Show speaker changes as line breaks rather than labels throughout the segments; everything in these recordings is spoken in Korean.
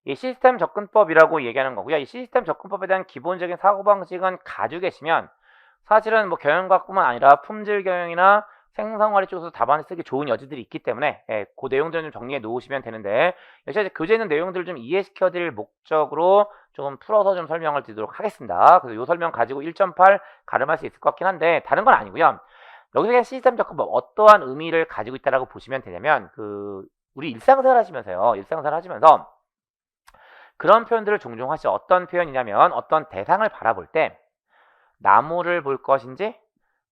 이 시스템 접근법이라고 얘기하는 거고요. 이 시스템 접근법에 대한 기본적인 사고방식은 가지고 계시면 사실은 뭐 경영학뿐만 아니라 품질 경영이나 생산관리 쪽에서 답안을 쓰기 좋은 여지들이 있기 때문에 그 내용들을 좀 정리해 놓으시면 되는데, 역시 교재에 있는 내용들을 좀 이해시켜 드릴 목적으로 조금 풀어서 좀 설명을 드리도록 하겠습니다. 그래서 이 설명 가지고 1.8 가름할 수 있을 것 같긴 한데 다른 건 아니고요. 여기서 시스템 접근법 어떠한 의미를 가지고 있다라고 보시면 되냐면, 우리 일상생활 하시면서요. 일상생활 하시면서 그런 표현들을 종종 하시죠. 어떤 표현이냐면, 어떤 대상을 바라볼 때 나무를 볼 것인지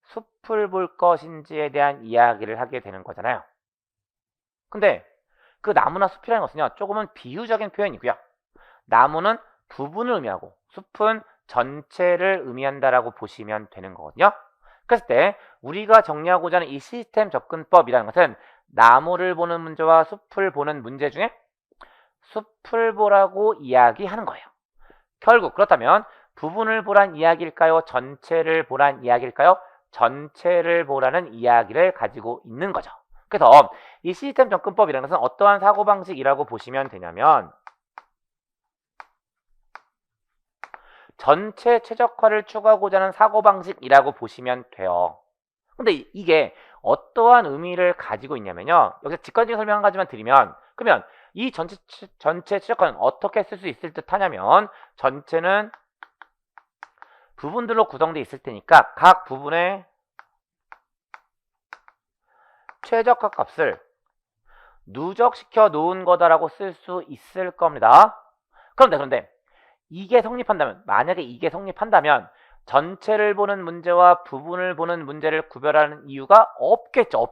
숲을 볼 것인지에 대한 이야기를 하게 되는 거잖아요. 근데 그 나무나 숲이라는 것은요, 조금은 비유적인 표현이고요. 나무는 부분을 의미하고 숲은 전체를 의미한다라고 보시면 되는 거거든요. 그랬을 때 우리가 정리하고자 하는 이 시스템 접근법이라는 것은 나무를 보는 문제와 숲을 보는 문제 중에 숲을 보라고 이야기하는 거예요. 결국 그렇다면 부분을 보란 이야기일까요? 전체를 보란 이야기일까요? 전체를 보라는 이야기를 가지고 있는 거죠. 그래서 이 시스템 접근법이라는 것은 어떠한 사고방식이라고 보시면 되냐면, 전체 최적화를 추구하고자 하는 사고방식이라고 보시면 돼요. 근데 이게 어떠한 의미를 가지고 있냐면요. 여기서 직관적인 설명 한 가지만 드리면, 그러면 이 전체 최적화는 어떻게 쓸 수 있을 듯 하냐면, 전체는 부분들로 구성되어 있을 테니까 각 부분의 최적화 값을 누적시켜 놓은 거다라고 쓸 수 있을 겁니다. 그런데 이게 성립한다면, 만약에 이게 성립한다면 전체를 보는 문제와 부분을 보는 문제를 구별하는 이유가 없겠죠.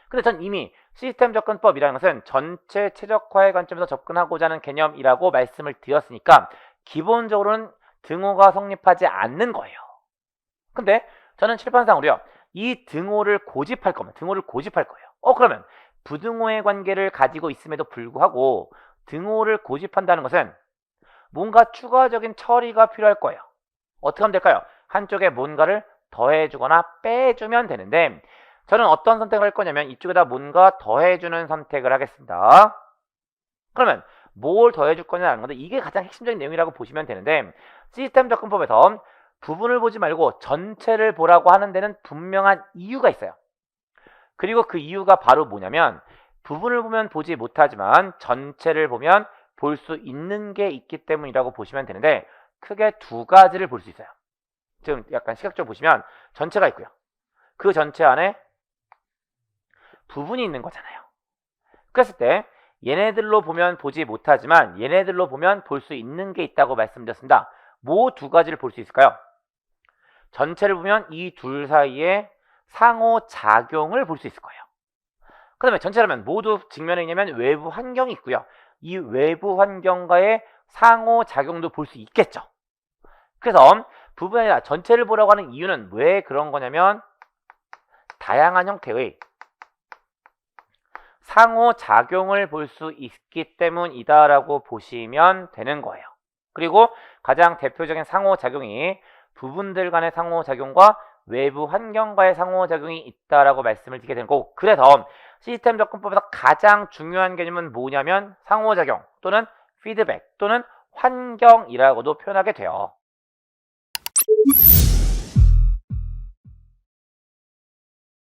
근데 전 이미 시스템 접근법이라는 것은 전체 최적화의 관점에서 접근하고자 하는 개념이라고 말씀을 드렸으니까 기본적으로는 등호가 성립하지 않는 거예요. 근데 저는 칠판상으로요, 이 등호를 고집할 거예요. 그러면 부등호의 관계를 가지고 있음에도 불구하고 등호를 고집한다는 것은 뭔가 추가적인 처리가 필요할 거예요. 어떻게 하면 될까요? 한쪽에 뭔가를 더해주거나 빼주면 되는데, 저는 어떤 선택을 할 거냐면 이쪽에다 뭔가 더해주는 선택을 하겠습니다. 그러면 뭘 더해줄 거냐는 건데, 이게 가장 핵심적인 내용이라고 보시면 되는데, 시스템 접근법에서 부분을 보지 말고 전체를 보라고 하는 데는 분명한 이유가 있어요. 그리고 그 이유가 바로 뭐냐면, 부분을 보면 보지 못하지만 전체를 보면 볼 수 있는 게 있기 때문이라고 보시면 되는데, 크게 두 가지를 볼 수 있어요. 지금 약간 시각적으로 보시면 전체가 있고요. 그 전체 안에 부분이 있는 거잖아요. 그랬을 때 얘네들로 보면 보지 못하지만 얘네들로 보면 볼 수 있는 게 있다고 말씀드렸습니다. 뭐 두 가지를 볼 수 있을까요? 전체를 보면 이 둘 사이에 상호작용을 볼 수 있을 거예요. 그 다음에 전체라면 모두 직면에 있냐면 외부 환경이 있고요. 이 외부 환경과의 상호작용도 볼 수 있겠죠. 그래서 부분이 아니라 전체를 보라고 하는 이유는 왜 그런 거냐면, 다양한 형태의 상호작용을 볼 수 있기 때문이다라고 보시면 되는 거예요. 그리고 가장 대표적인 상호작용이 부분들 간의 상호작용과 외부 환경과의 상호작용이 있다라고 말씀을 드리게 되는 거고, 그래서 시스템 접근법에서 가장 중요한 개념은 뭐냐면 상호작용 또는 피드백 또는 환경이라고도 표현하게 돼요.